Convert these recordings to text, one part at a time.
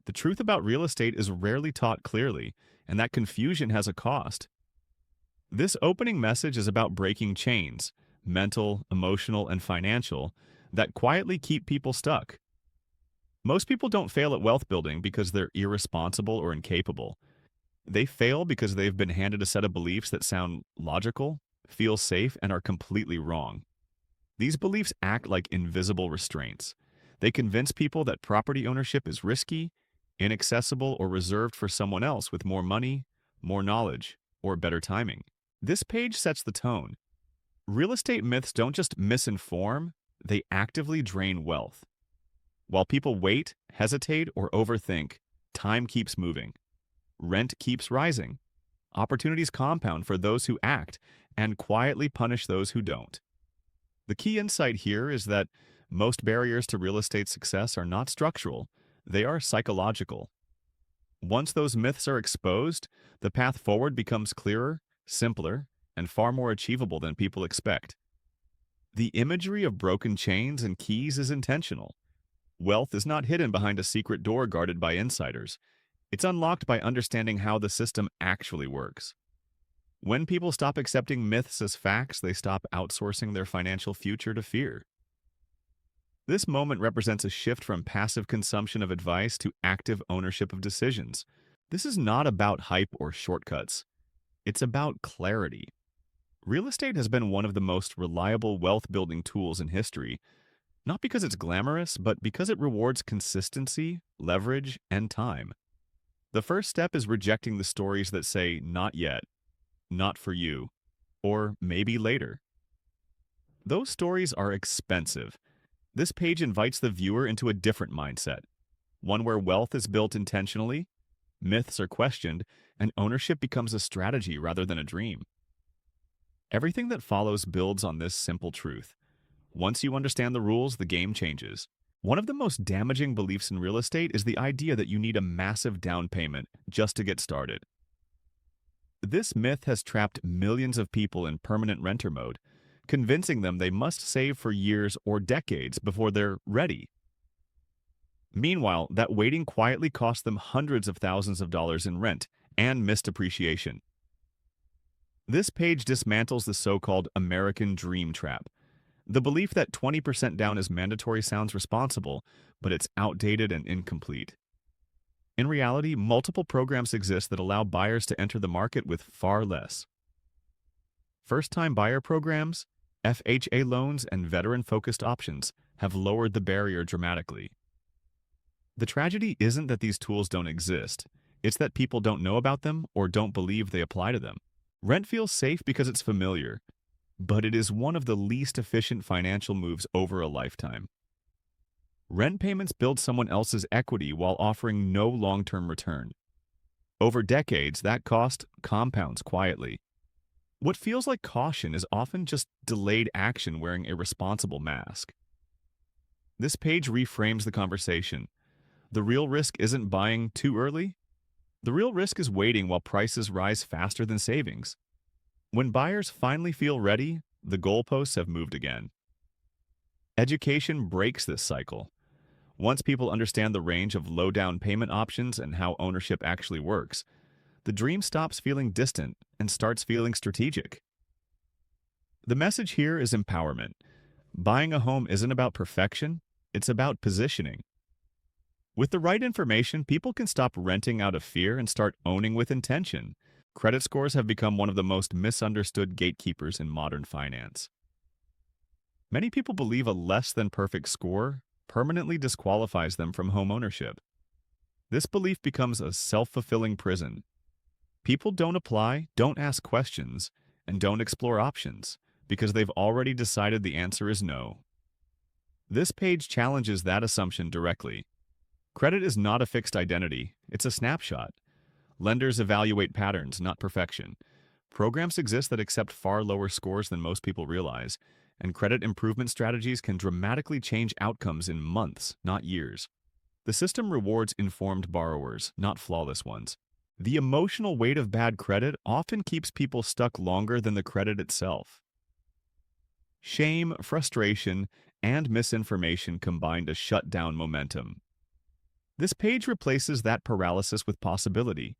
The truth about real estate is rarely taught clearly, and that confusion has a cost. This opening message is about breaking chains, mental, emotional, and financial, that quietly keep people stuck. Most people don't fail at wealth building because they're irresponsible or incapable. They fail because they've been handed a set of beliefs that sound logical, feel safe, and are completely wrong. These beliefs act like invisible restraints. They convince people that property ownership is risky, inaccessible, or reserved for someone else with more money, more knowledge, or better timing. This page sets the tone. Real estate myths don't just misinform, they actively drain wealth. While people wait, hesitate, or overthink, time keeps moving. Rent keeps rising. Opportunities compound for those who act and quietly punish those who don't. The key insight here is that most barriers to real estate success are not structural, they are psychological. Once those myths are exposed, the path forward becomes clearer, simpler, and far more achievable than people expect. The imagery of broken chains and keys is intentional. Wealth is not hidden behind a secret door guarded by insiders. It's unlocked by understanding how the system actually works. When people stop accepting myths as facts, they stop outsourcing their financial future to fear. This moment represents a shift from passive consumption of advice to active ownership of decisions. This is not about hype or shortcuts. It's about clarity. Real estate has been one of the most reliable wealth building tools in history, not because it's glamorous, but because it rewards consistency, leverage, and time. The first step is rejecting the stories that say, not yet, not for you, or maybe later. Those stories are expensive. This page invites the viewer into a different mindset, one where wealth is built intentionally, myths are questioned, and ownership becomes a strategy rather than a dream. Everything that follows builds on this simple truth. Once you understand the rules, the game changes. One of the most damaging beliefs in real estate is the idea that you need a massive down payment just to get started. This myth has trapped millions of people in permanent renter mode, convincing them they must save for years or decades before they're ready. Meanwhile, that waiting quietly costs them hundreds of thousands of dollars in rent and missed appreciation. This page dismantles the so-called American dream trap. The belief that 20% down is mandatory sounds responsible, but it's outdated and incomplete. In reality, multiple programs exist that allow buyers to enter the market with far less. First-time buyer programs, FHA loans, and veteran-focused options have lowered the barrier dramatically. The tragedy isn't that these tools don't exist, it's that people don't know about them or don't believe they apply to them. Rent feels safe because it's familiar, but it is one of the least efficient financial moves over a lifetime. Rent payments build someone else's equity while offering no long-term return. Over decades, that cost compounds quietly. What feels like caution is often just delayed action wearing a responsible mask. This page reframes the conversation. The real risk isn't buying too early. The real risk is waiting while prices rise faster than savings. When buyers finally feel ready, the goalposts have moved again. Education breaks this cycle. Once people understand the range of low down payment options and how ownership actually works, the dream stops feeling distant and starts feeling strategic. The message here is empowerment. Buying a home isn't about perfection, it's about positioning. With the right information, people can stop renting out of fear and start owning with intention. Credit scores have become one of the most misunderstood gatekeepers in modern finance. Many people believe a less than perfect score permanently disqualifies them from home ownership. This belief becomes a self-fulfilling prison. People don't apply, don't ask questions, and don't explore options because they've already decided the answer is no. This page challenges that assumption directly. Credit is not a fixed identity, it's a snapshot. Lenders evaluate patterns, not perfection. Programs exist that accept far lower scores than most people realize, and credit improvement strategies can dramatically change outcomes in months, not years. The system rewards informed borrowers, not flawless ones. The emotional weight of bad credit often keeps people stuck longer than the credit itself. Shame, frustration, and misinformation combine to shut down momentum. This page replaces that paralysis with possibility.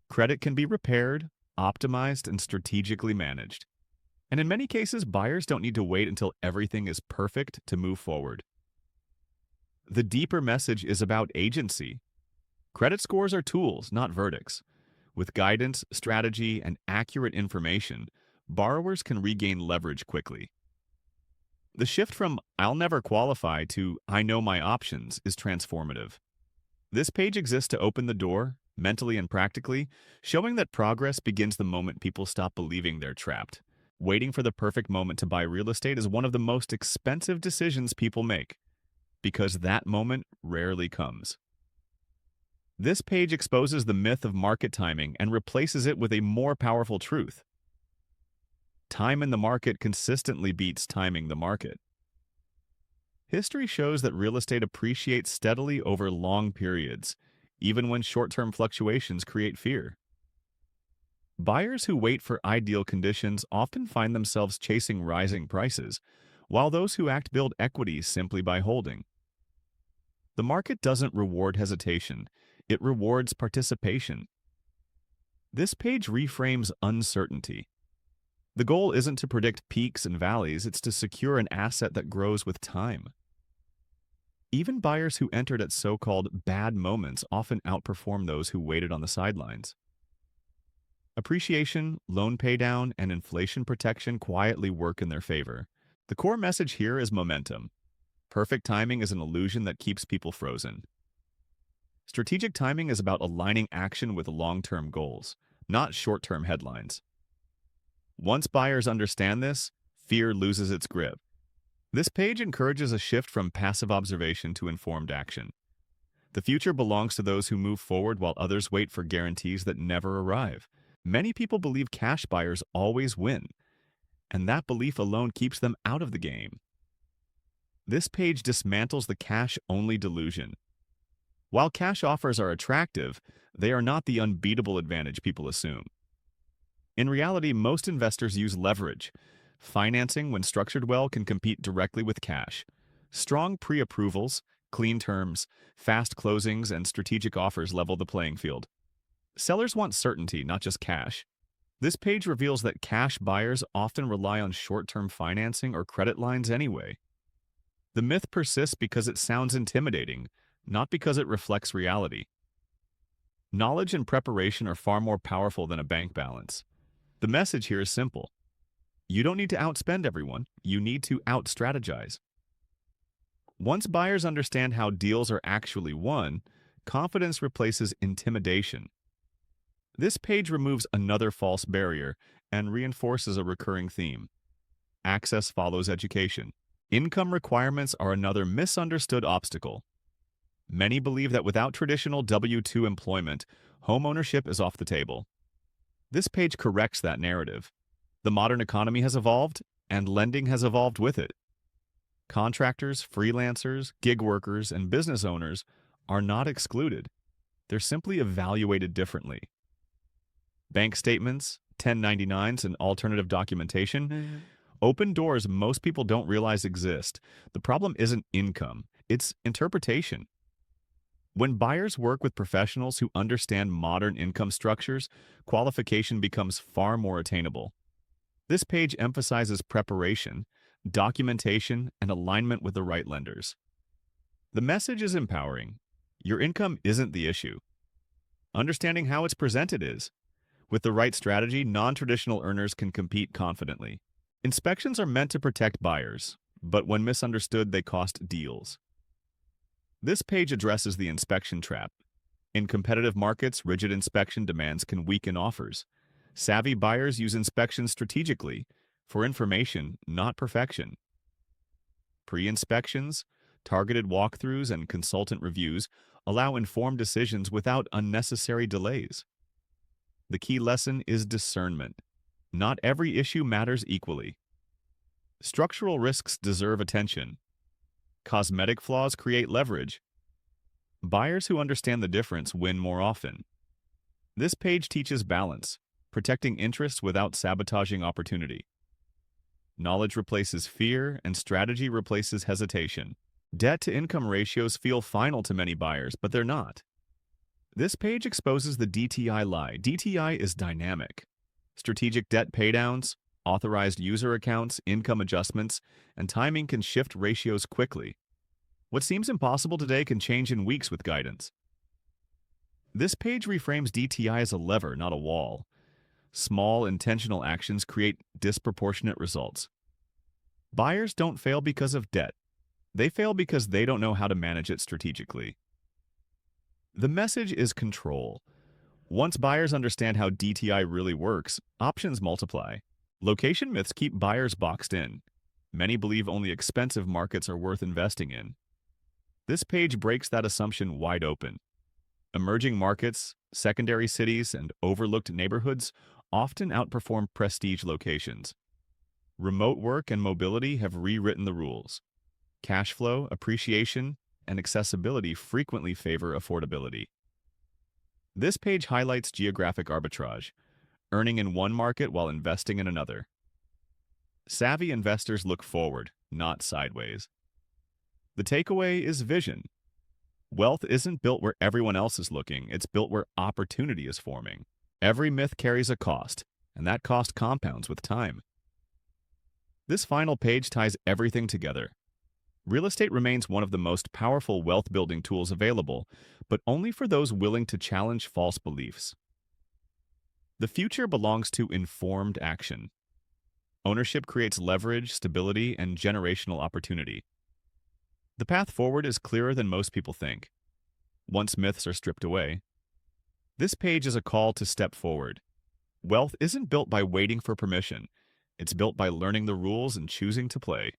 Credit can be repaired, optimized, and strategically managed. And in many cases, buyers don't need to wait until everything is perfect to move forward. The deeper message is about agency. Credit scores are tools, not verdicts. With guidance, strategy, and accurate information, borrowers can regain leverage quickly. The shift from "I'll never qualify" to "I know my options" is transformative. This page exists to open the door, mentally and practically, showing that progress begins the moment people stop believing they're trapped. Waiting for the perfect moment to buy real estate is one of the most expensive decisions people make, because that moment rarely comes. This page exposes the myth of market timing and replaces it with a more powerful truth. Time in the market consistently beats timing the market. History shows that real estate appreciates steadily over long periods, even when short-term fluctuations create fear. Buyers who wait for ideal conditions often find themselves chasing rising prices, while those who act build equity simply by holding. The market doesn't reward hesitation, it rewards participation. This page reframes uncertainty. The goal isn't to predict peaks and valleys, it's to secure an asset that grows with time. Even buyers who entered at so-called bad moments often outperform those who waited on the sidelines. Appreciation, loan paydown, and inflation protection quietly work in their favor. The core message here is momentum. Perfect timing is an illusion that keeps people frozen. Strategic timing is about aligning action with long-term goals, not short-term headlines. Once buyers understand this, fear loses its grip. This page encourages a shift from passive observation to informed action. The future belongs to those who move forward while others wait for guarantees that never arrive. Many people believe cash buyers always win, and that belief alone keeps them out of the game. This page dismantles the cash-only delusion. While cash offers are attractive, they are not the unbeatable advantage people assume. In reality, most investors use leverage. Financing, when structured well, can compete directly with cash. Strong pre-approvals, clean terms, fast closings, and strategic offers level the playing field. Sellers want certainty, not just cash. This page reveals that cash buyers often rely on short-term financing or credit lines anyway. The myth persists because it sounds intimidating, not because it reflects reality. Knowledge and preparation are far more powerful than a bank balance. The message here is simple. You don't need to outspend everyone, you need to out-strategize. Once buyers understand how deals are actually won, confidence replaces intimidation. This page removes another false barrier and reinforces a recurring theme. Access follows education. Income requirements are another misunderstood obstacle. Many believe that without traditional W-2 employment, homeownership is off the table. This page corrects that narrative. The modern economy has evolved, and lending has evolved with it. Contractors, freelancers, gig workers, and business owners are not excluded. They're simply evaluated differently. Bank statements, 1099s, and alternative documentation open doors most people don't realize exist. The problem isn't income, it's interpretation. When buyers work with professionals who understand modern income structures, qualification becomes far more attainable. This page emphasizes preparation, documentation, and alignment with the right lenders. The message is empowering. Your income isn't the issue. Understanding how it's presented is. With the right strategy, non-traditional earners can compete confidently. Inspections are meant to protect buyers, but when misunderstood, they cost deals. This page addresses the inspection trap. In competitive markets, rigid inspection demands can weaken offers. Savvy buyers use inspections strategically, for information, not perfection. Pre-inspections, targeted walkthroughs, and consultant reviews allow informed decisions without unnecessary delays. The key lesson is discernment. Not every issue matters equally. Structural risks deserve attention. Cosmetic flaws create leverage. Buyers who understand the difference win more often. This page teaches balance, protecting interests without sabotaging opportunity. Knowledge replaces fear, and strategy replaces hesitation. Debt to income ratios feel final to many buyers, but they're not. This page exposes the DTI lie. DTI is dynamic. Strategic debt paydowns, authorized user accounts, income adjustments, and timing can shift ratios quickly. What seems impossible today can change in weeks with guidance. This page reframes DTI as a lever, not a wall. Small, intentional actions create disproportionate results. Buyers don't fail because of debt. They fail because they don't know how to manage it strategically. The message is control. Once buyers understand how DTI really works, options multiply. Location myths keep buyers boxed in. Many believe only expensive markets are worth investing in. This page breaks that assumption wide open. Emerging markets, secondary cities, and overlooked neighborhoods often outperform prestige locations. Remote work and mobility have rewritten the rules. Cash flow, appreciation, and accessibility frequently favor affordability. This page highlights geographic arbitrage, earning in one market while investing in another. Savvy investors look forward, not sideways. The takeaway is vision. Wealth isn't built where everyone else is looking, it's built where opportunity is forming. Every myth carries a cost, and that cost compounds with time. This final page ties everything together. Real estate remains one of the most powerful wealth-building tools available, but only for those willing to challenge false beliefs. The future belongs to informed action. Ownership creates leverage, stability, and generational opportunity. The path forward is clearer than most people think. Once myths are stripped away, this page is a call to step forward. Wealth isn't built by waiting for permission. It's built by learning the rules and choosing to play.